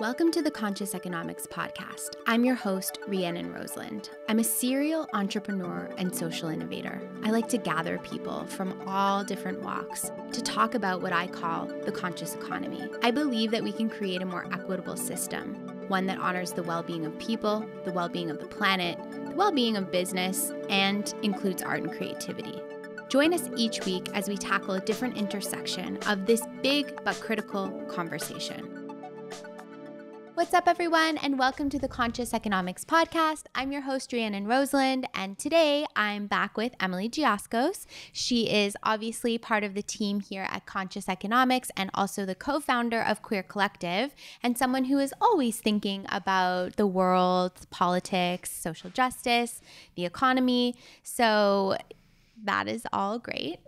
Welcome to the Conscious Economics Podcast. I'm your host, Rhiannon Roseland. I'm a serial entrepreneur and social innovator. I like to gather people from all different walks to talk about what I call the conscious economy. I believe that we can create a more equitable system, one that honors the well-being of people, the well-being of the planet, the well-being of business, and includes art and creativity. Join us each week as we tackle a different intersection of this big but critical conversation. What's up, everyone, and welcome to the Conscious Economics Podcast. I'm your host, Rhiannon Roseland, and today I'm back with Emily Gioskos. She is obviously part of the team here at Conscious Economics and also the co-founder of Queer Collective, and someone who is always thinking about the world, politics, social justice, the economy. So that is all great.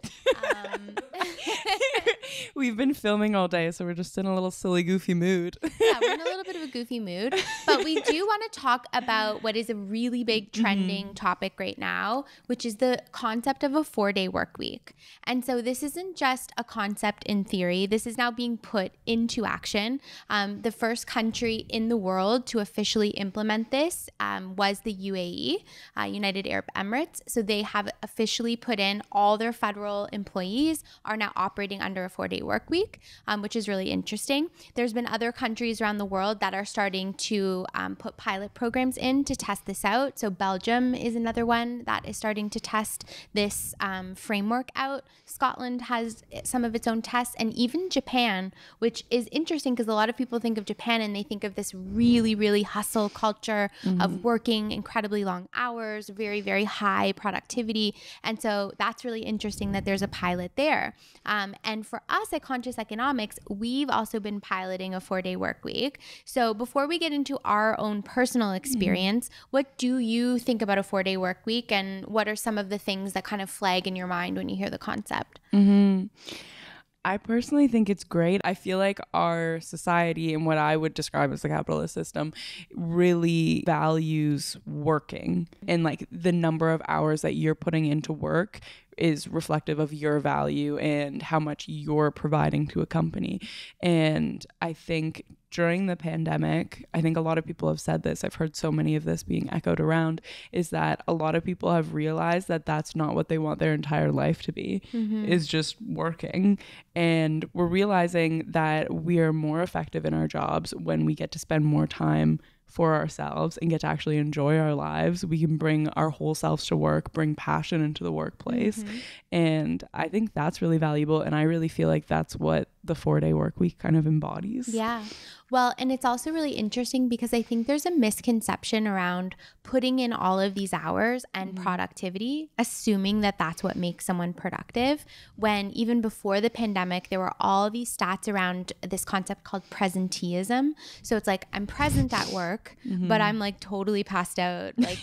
We've been filming all day, so we're just in a little silly, goofy mood. Yeah, we're in a little bit of a goofy mood, but we do want to talk about what is a really big trending topic right now, which is the concept of a 4-day work week. And so this isn't just a concept in theory. This is now being put into action. The first country in the world to officially implement this was the UAE, United Arab Emirates. So they have officially put in all their federal employees are now operating under a 4-day work week, which is really interesting. There's been other countries around the world that are starting to put pilot programs in to test this out. So Belgium is another one that is starting to test this framework out. Scotland has some of its own tests, and even Japan, which is interesting because a lot of people think of Japan and they think of this really, really hustle culture of working incredibly long hours, very, very high productivity. And so that's really interesting that there's a pilot there. And for us at Conscious Economics, we've also been piloting a 4-day work week. So before we get into our own personal experience, what do you think about a 4-day work week, and what are some of the things that kind of flag in your mind when you hear the concept? I personally think it's great. I feel like our society and what I would describe as the capitalist system really values working, and like the number of hours that you're putting into work is reflective of your value and how much you're providing to a company. And I think during the pandemic, I think a lot of people have said this, I've heard so many of this being echoed around, is that a lot of people have realized that that's not what they want their entire life to be, is just working. And we're realizing that we are more effective in our jobs when we get to spend more time for ourselves and get to actually enjoy our lives. We can bring our whole selves to work, bring passion into the workplace. And I think that's really valuable. And I really feel like that's what the 4-day work week kind of embodies. Yeah. Well, and it's also really interesting because I think there's a misconception around putting in all of these hours and productivity, assuming that that's what makes someone productive, when even before the pandemic, there were all these stats around this concept called presenteeism. So it's like, I'm present at work, but I'm like totally passed out, like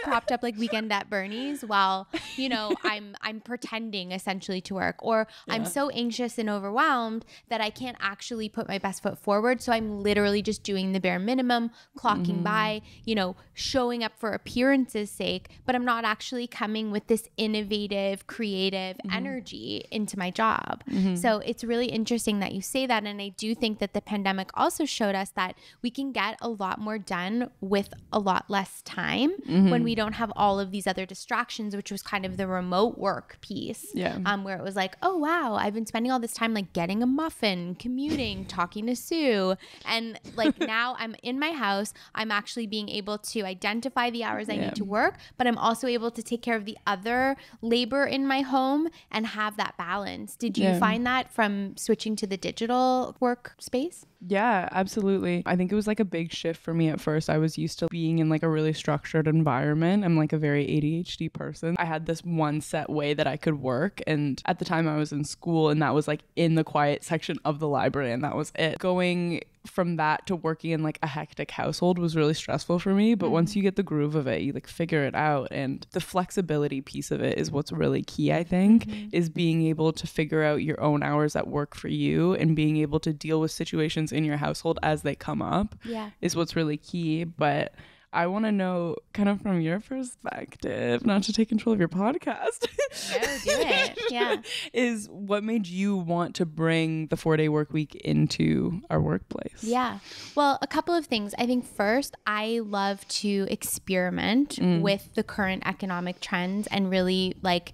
propped up like Weekend at Bernie's while, you know, I'm pretending essentially to work, or I'm so anxious and overwhelmed that I can't actually put my best foot forward. So I'm literally just doing the bare minimum, clocking by, you know, showing up for appearances' sake, but I'm not actually coming with this innovative, creative energy into my job. So it's really interesting that you say that. And I do think that the pandemic also showed us that we can get a lot more done with a lot less time when we don't have all of these other distractions, which was kind of the remote work piece, where it was like, oh, wow, I've been spending all this time like getting a muffin, commuting, talking to Sue. And like now I'm in my house, I'm actually being able to identify the hours I need to work, but I'm also able to take care of the other labor in my home and have that balance. Did you find that from switching to the digital workspace? Yeah, absolutely. I think it was like a big shift for me at first. I was used to being in like a really structured environment. I'm like a very ADHD person. I had this one set way that I could work. And at the time I was in school, and that was like in the quiet section of the library, and that was it. Going from that to working in like a hectic household was really stressful for me. But once you get the groove of it, you like figure it out. And the flexibility piece of it is what's really key, I think, is being able to figure out your own hours that work for you and being able to deal with situations in your household as they come up is what's really key. But I want to know kind of from your perspective, not to take control of your podcast. No, do it. Yeah. Is what made you want to bring the 4-day work week into our workplace? Yeah. Well, a couple of things. I think first, I love to experiment with the current economic trends and really like,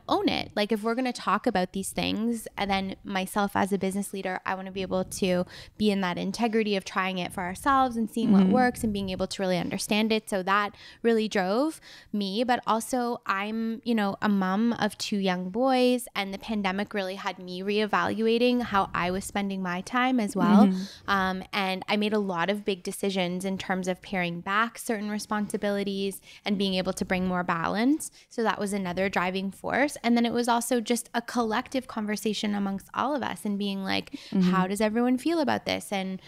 own it. Like if we're going to talk about these things, and then myself as a business leader, I want to be able to be in that integrity of trying it for ourselves and seeing what works and being able to really understand it. So that really drove me. But also I'm, a mom of 2 young boys, and the pandemic really had me reevaluating how I was spending my time as well. And I made a lot of big decisions in terms of paring back certain responsibilities and being able to bring more balance. So that was another driving force. And then it was also just a collective conversation amongst all of us and being like, how does everyone feel about this? And,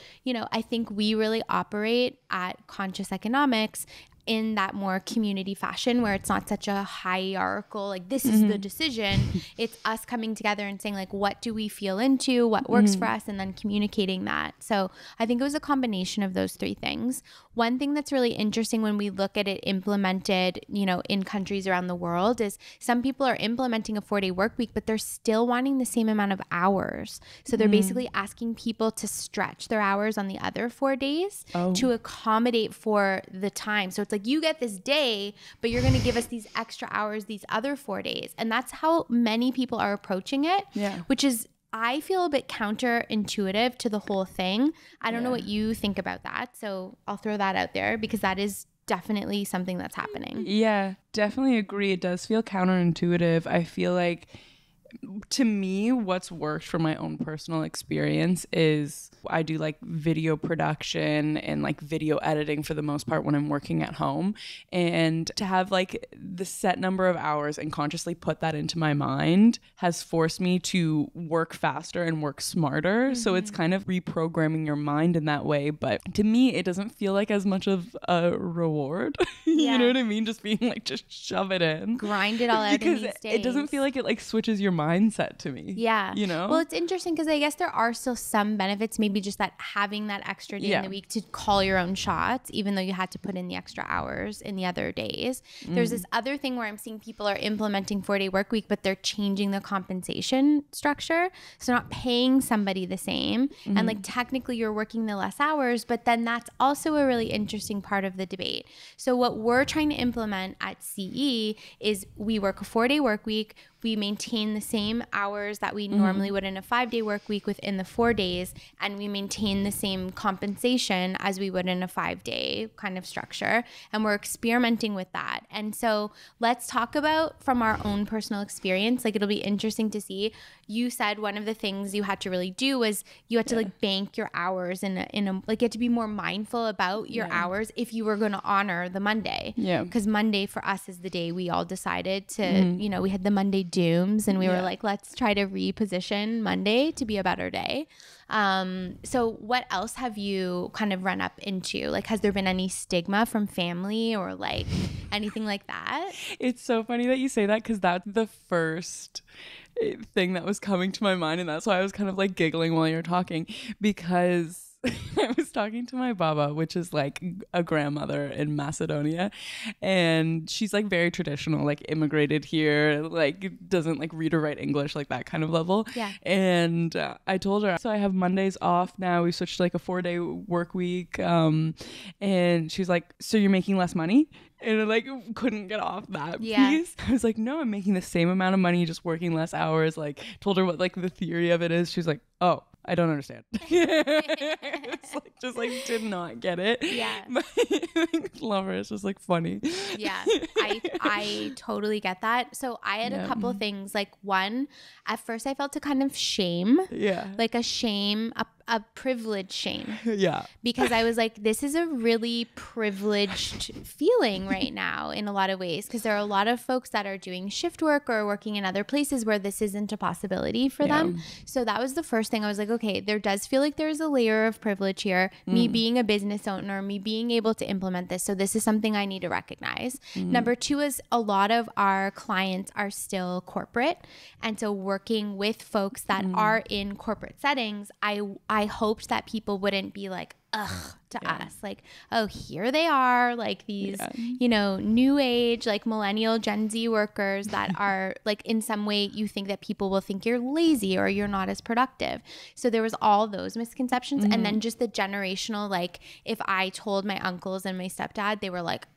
I think we really operate at Conscious Economics in that more community fashion where it's not such a hierarchical, like this is the decision. It's us coming together and saying like, what do we feel into, what works for us, and then communicating that. So I think it was a combination of those 3 things. One thing that's really interesting when we look at it implemented, in countries around the world is some people are implementing a 4-day work week, but they're still wanting the same amount of hours. So they're basically asking people to stretch their hours on the other 4 days to accommodate for the time. So it's like, you get this day, but you're going to give us these extra hours these other 4 days. And that's how many people are approaching it, which is, I feel a bit counterintuitive to the whole thing. I don't know what you think about that. So I'll throw that out there because that is definitely something that's happening. Yeah, definitely agree. It does feel counterintuitive. I feel like, to me, what's worked for my own personal experience is I do like video production and like video editing for the most part when I'm working at home. And to have like the set number of hours and consciously put that into my mind has forced me to work faster and work smarter. So it's kind of reprogramming your mind in that way. But to me, it doesn't feel like as much of a reward. You know what I mean? Just being like, just shove it in. Grind it all out because in these days. It doesn't feel like it like switches your mindset to me. Yeah. Well, it's interesting because I guess there are still some benefits, maybe just that having that extra day in the week to call your own shots, even though you had to put in the extra hours in the other days. There's this other thing where I'm seeing people are implementing 4-day work week, but they're changing the compensation structure. So not paying somebody the same. And like technically you're working the less hours, but then that's also a really interesting part of the debate. So what we're trying to implement at CE is we work a 4-day work week. We maintain the same hours that we normally would in a 5-day work week within the 4 days, and we maintain the same compensation as we would in a 5-day kind of structure. And we're experimenting with that. And so let's talk about from our own personal experience. Like, it'll be interesting to see. You said one of the things you had to really do was you had to like bank your hours in a like, you had to be more mindful about your hours if you were going to honor the Monday. Yeah. Because Monday for us is the day we all decided to, we had the Monday dooms, and we were like, let's try to reposition Monday to be a better day. So what else have you kind of run up into? Like, has there been any stigma from family or like anything like that? It's so funny that you say that, because that's the first thing that was coming to my mind, and that's why I was kind of like giggling while you're talking, because I was talking to my baba, which is like a grandmother in Macedonia, and she's like very traditional, like immigrated here, like doesn't like read or write English, like that kind of level. Yeah. And I told her, so I have Mondays off now. We switched to like a 4-day work week. And she's like, so you're making less money? And I like couldn't get off that piece. I was like, no, I'm making the same amount of money, just working less hours. Like, told her what like the theory of it is. She's like, oh, I don't understand. It's like, just like did not get it. Yeah. But love her. It's just like funny. Yeah. I totally get that. So I had a couple things. Like, one, at first I felt a kind of shame. Yeah. Like a shame, a privileged shame. Yeah. Because I was like, this is a really privileged feeling right now in a lot of ways, because there are a lot of folks that are doing shift work or working in other places where this isn't a possibility for them. So that was the first thing. I was like, okay, there does feel like there's a layer of privilege here, me being a business owner, me being able to implement this. So this is something I need to recognize. Number two is a lot of our clients are still corporate. And so working with folks that are in corporate settings, I hoped that people wouldn't be like, to us. Like, oh, here they are, like these, new age, like millennial Gen Z workers that are like, in some way you think that people will think you're lazy or you're not as productive. So there was all those misconceptions. And then just the generational, like if I told my uncles and my stepdad, they were like,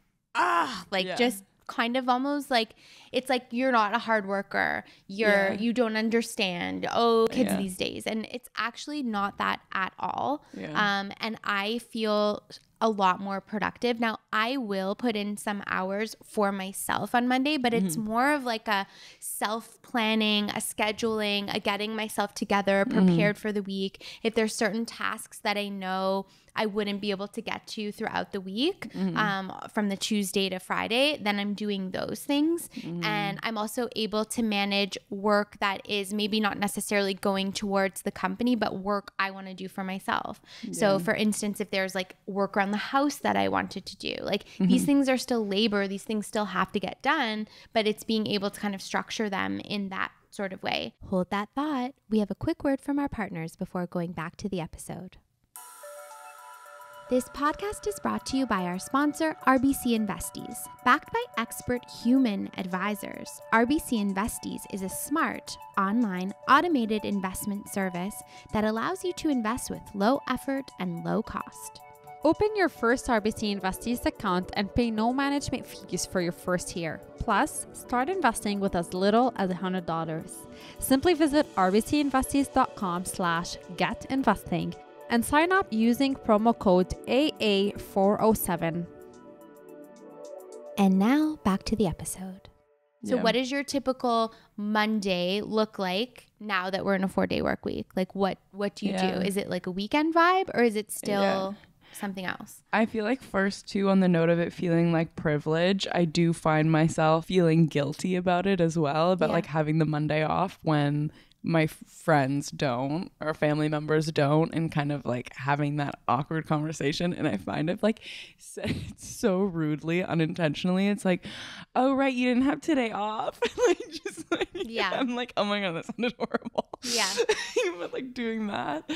just kind of almost like, it's like, you're not a hard worker, you don't understand, kids these days. And it's actually not that at all. And I feel a lot more productive. Now, I will put in some hours for myself on Monday, but it's more of like a self-planning, a scheduling, a getting myself together, prepared for the week. If there's certain tasks that I know I wouldn't be able to get to throughout the week, from the Tuesday to Friday, then I'm doing those things. And I'm also able to manage work that is maybe not necessarily going towards the company, but work I want to do for myself. So for instance, if there's like work around the house that I wanted to do, like these things are still labor, these things still have to get done, but it's being able to kind of structure them in that sort of way. Hold that thought. We have a quick word from our partners before going back to the episode. This podcast is brought to you by our sponsor, RBC Investees. Backed by expert human advisors, RBC Investees is a smart, online, automated investment service that allows you to invest with low effort and low cost. Open your first RBC Investees account and pay no management fees for your first year. Plus, start investing with as little as $100. Simply visit rbcinvestees.com/getinvesting and sign up using promo code AA407. And now back to the episode. So what does your typical Monday look like now that we're in a 4-day work week? Like what do you do? Is it like a weekend vibe, or is it still something else? I feel like first too, on the note of it feeling like privilege, I do find myself feeling guilty about it as well, about like having the Monday off when my friends don't or family members don't, and kind of like having that awkward conversation. And I find it like said so rudely, unintentionally. It's like, oh right, you didn't have today off. Like just like I'm like, oh my god, that sounded horrible. But like doing that.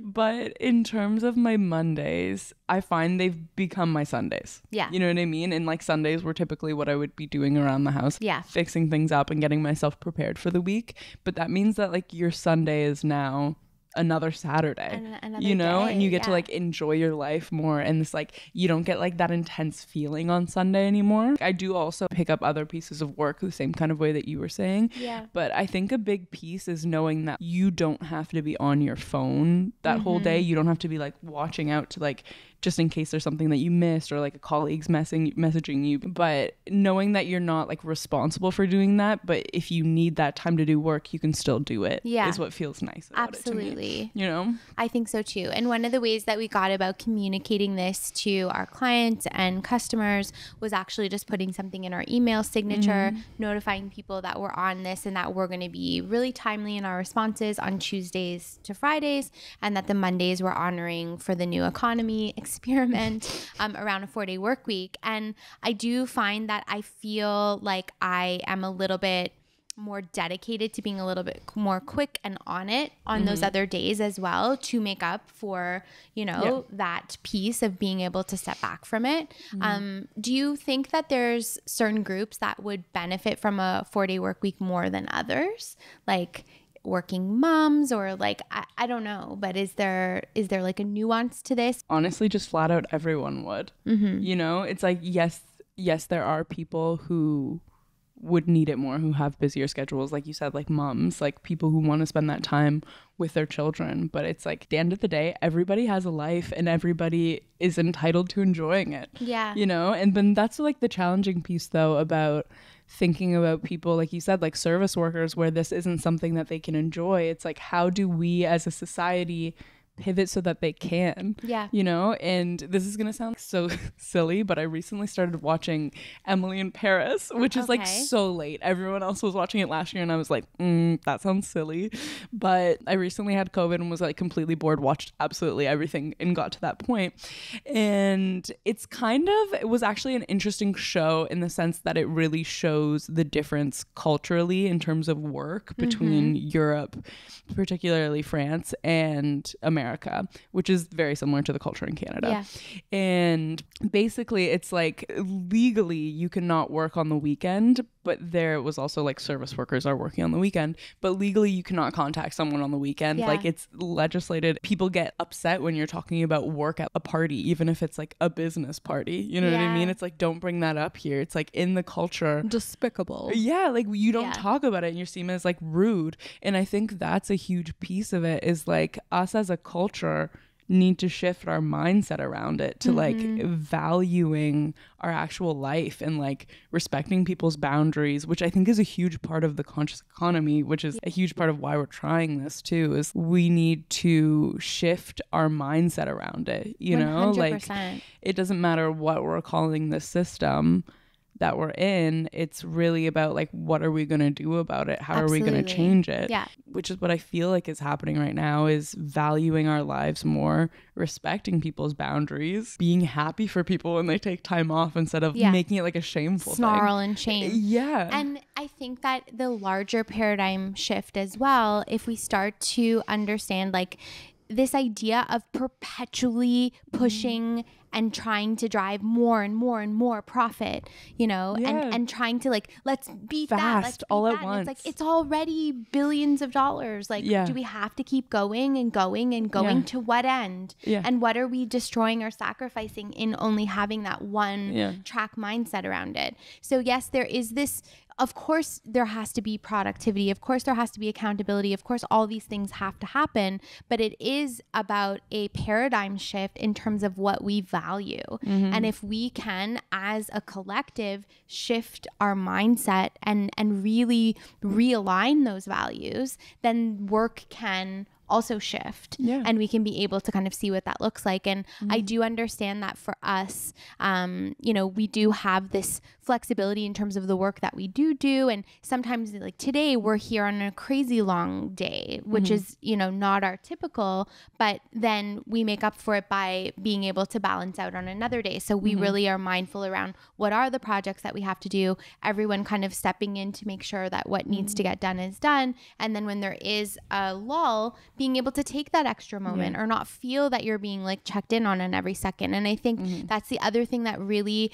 But in terms of my Mondays, I find they've become my Sundays. You know what I mean? And like Sundays were typically what I would be doing around the house, fixing things up and getting myself prepared for the week. But that means that like your Sunday is now another Saturday, you know, and you get to like enjoy your life more. And it's like, you don't get like that intense feeling on Sunday anymore. I do also pick up other pieces of work the same kind of way that you were saying. But I think a big piece is knowing that you don't have to be on your phone that whole day. You don't have to be like watching out to like, just in case there's something that you missed or like a colleague's messaging you. But knowing that you're not like responsible for doing that, but if you need that time to do work, you can still do it, is what feels nice about it to me, you know? I think so too. And one of the ways that we got about communicating this to our clients and customers was actually just putting something in our email signature, notifying people that we're on this and that we're going to be really timely in our responses on Tuesdays to Fridays, and that the Mondays we're honoring for the new economy experiment around a 4-day work week. And I do find that I feel like I am a little bit more dedicated to being a little bit more quick and on it on those other days as well, to make up for, you know, that piece of being able to step back from it. Do you think that there's certain groups that would benefit from a 4-day work week more than others? Like working moms, or like I don't know, but is there like a nuance to this? Honestly, just flat out everyone would. You know, it's like yes there are people who would need it more, who have busier schedules, like you said, like moms, like people who want to spend that time with their children. But it's like, at the end of the day, everybody has a life and everybody is entitled to enjoying it, you know? And then that's like the challenging piece though about thinking about people, like you said, like service workers, where this isn't something that they can enjoy. It's like, how do we as a society pivot so that they can, you know? And this is gonna sound so silly, but I recently started watching Emily in Paris, which is like so late. Everyone else was watching it last year and I was like, that sounds silly. But I recently had COVID and was like completely bored, watched absolutely everything and got to that point. And it was actually an interesting show in the sense that it really shows the difference culturally in terms of work between Europe, particularly France, and America. America, which is very similar to the culture in Canada. Yeah. And basically it's like legally you cannot work on the weekend, but there was also like service workers are working on the weekend, but legally you cannot contact someone on the weekend. Yeah. Like it's legislated. People get upset when you're talking about work at a party, even if it's like a business party. You know what I mean? It's like, don't bring that up here. It's like in the culture. Despicable. Yeah, like you don't talk about it and you're seen as like rude. And I think that's a huge piece of it, is like us as a culture need to shift our mindset around it to like valuing our actual life and like respecting people's boundaries, which I think is a huge part of the conscious economy, which is a huge part of why we're trying this too, is we need to shift our mindset around it, you know? 100%. Like it doesn't matter what we're calling the system that we're in, it's really about like, what are we going to do about it? How are we going to change it? Yeah. Which is what I feel like is happening right now, is valuing our lives more, respecting people's boundaries, being happy for people when they take time off instead of making it like a shameful snarl thing. And shame. Yeah. And I think that the larger paradigm shift as well, if we start to understand like this idea of perpetually pushing and trying to drive more and more and more profit, you know, and trying to like, let's beat that. Let's beat all that. at once. And it's like, it's already billions of dollars. Like, do we have to keep going and going and going to what end? And what are we destroying or sacrificing in only having that one track mindset around it? So yes, there is this, of course there has to be productivity. Of course there has to be accountability. Of course all these things have to happen, but it is about a paradigm shift in terms of what we value. And if we can, as a collective, shift our mindset and really realign those values, then work can also shift and we can be able to kind of see what that looks like. And I do understand that for us, you know, we do have this flexibility in terms of the work that we do. And sometimes like today we're here on a crazy long day, which is, you know, not our typical, but then we make up for it by being able to balance out on another day. So we really are mindful around what are the projects that we have to do, everyone kind of stepping in to make sure that what needs to get done is done. And then when there is a lull, being able to take that extra moment or not feel that you're being like checked in on every second. And I think that's the other thing that really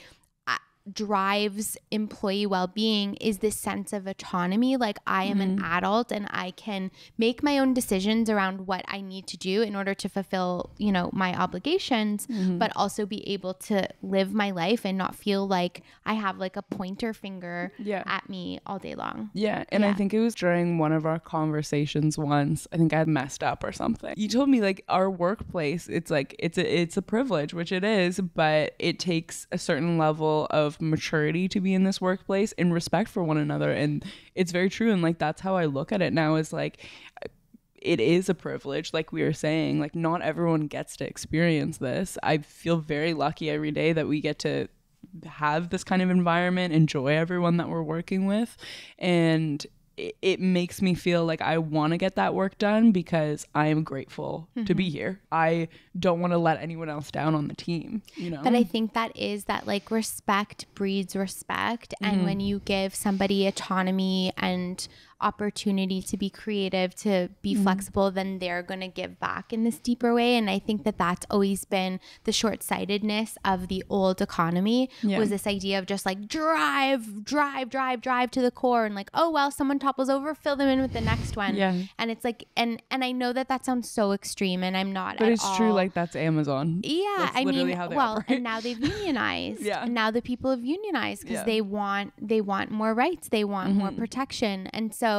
drives employee well-being, is this sense of autonomy. Like I am an adult and I can make my own decisions around what I need to do in order to fulfill, you know, my obligations, but also be able to live my life and not feel like I have like a pointer finger at me all day long. And I think it was during one of our conversations once, I think I had messed up or something. You told me like our workplace, it's like it's a privilege, which it is, but it takes a certain level of maturity to be in this workplace and respect for one another. And it's very true. And like that's how I look at it now, is like it is a privilege. Like we were saying, like not everyone gets to experience this. I feel very lucky every day that we get to have this kind of environment, enjoy everyone that we're working with, and it makes me feel like I want to get that work done because I am grateful to be here. I don't want to let anyone else down on the team, you know? But I think that is that like respect breeds respect. And when you give somebody autonomy and opportunity to be creative, to be flexible, then they're going to give back in this deeper way. And I think that that's always been the short-sightedness of the old economy, was this idea of just like drive to the core and like, oh, well, someone topples over, fill them in with the next one. And it's like, and I know that that sounds so extreme and I'm not, but it's all true. Like that's Amazon. That's I mean, how they operate. And now they've unionized. And now the people have unionized because they want more rights. They want more protection. And so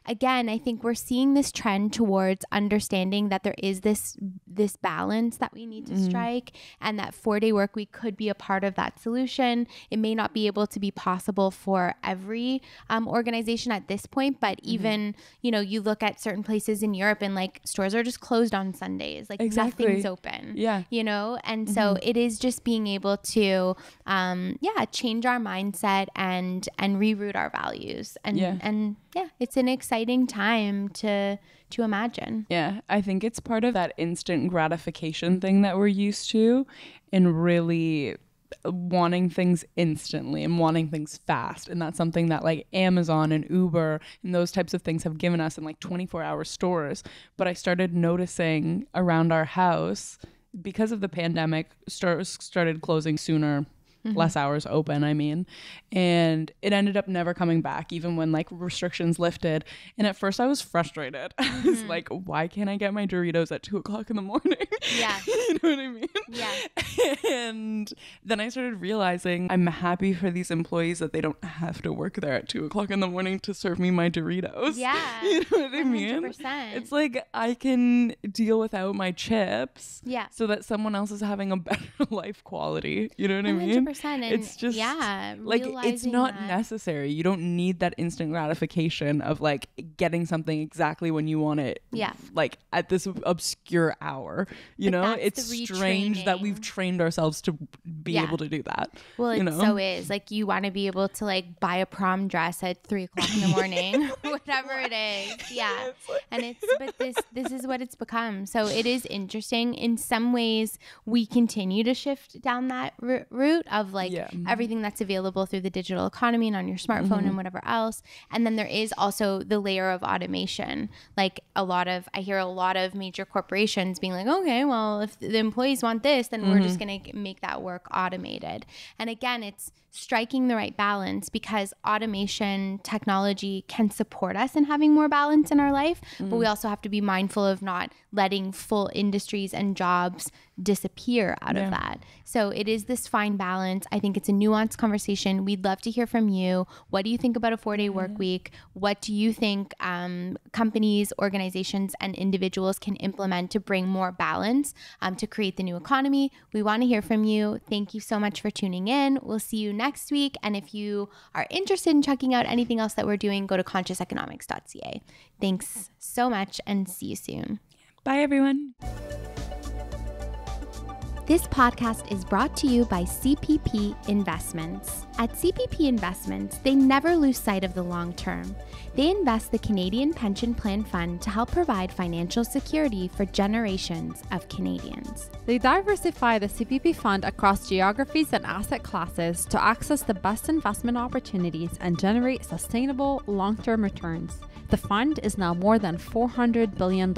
again, I think we're seeing this trend towards understanding that there is this balance that we need to strike, and that 4-day work week could be a part of that solution. It may not be able to be possible for every organization at this point, but even, you know, you look at certain places in Europe and like stores are just closed on Sundays, like nothing's open, you know? And so it is just being able to, change our mindset and reroute our values. And it's an exciting time to imagine. I think it's part of that instant gratification thing that we're used to, and really wanting things instantly and wanting things fast. And that's something that like Amazon and Uber and those types of things have given us in like 24-hour stores. But I started noticing around our house, because of the pandemic, stores started closing sooner, less hours open, I mean, and it ended up never coming back even when like restrictions lifted. And at first I was frustrated. I was like, why can't I get my Doritos at 2:00 in the morning? Yeah. You know what I mean? Yeah. And then I started realizing I'm happy for these employees that they don't have to work there at 2:00 in the morning to serve me my Doritos. Yeah. You know what I mean? 100%. It's like I can deal without my chips. Yeah. So that someone else is having a better life quality. You know what I mean? 100%. And It's just like, it's realizing not that- necessary. You don't need that instant gratification of like getting something exactly when you want it. Yeah. Like at this obscure hour, you But know, that's it's the strange that we've retraining. trained ourselves to be able to do that. Well, you it know? so is. Like, you want to be able to like buy a prom dress at 3:00 in the morning, whatever it is. Yeah. And but this is what it's become. So it is interesting. In some ways, we continue to shift down that route of like everything that's available through the digital economy and on your smartphone and whatever else. And then there is also the layer of automation. Like I hear a lot of major corporations being like, okay, well, if the employees want this, then we're just going to make that work automated. And again, it's striking the right balance, because automation technology can support us in having more balance in our life, but we also have to be mindful of not letting full industries and jobs disappear out of that. So it is this fine balance. I think it's a nuanced conversation. We'd love to hear from you. What do you think about a 4-day work week? What do you think companies, organizations, and individuals can implement to bring more balance to create the new economy? We want to hear from you. Thank you so much for tuning in. We'll see you next week. And if you are interested in checking out anything else that we're doing, go to consciouseconomics.ca. Thanks so much, and see you soon. Bye, everyone. This podcast is brought to you by Cpp Investments. At Cpp Investments, they never lose sight of the long term. They invest the Canadian Pension Plan Fund to help provide financial security for generations of Canadians. They diversify the CPP fund across geographies and asset classes to access the best investment opportunities and generate sustainable long-term returns. The fund is now more than $400 billion.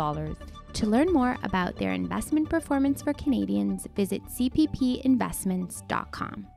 To learn more about their investment performance for Canadians, visit cppinvestments.com.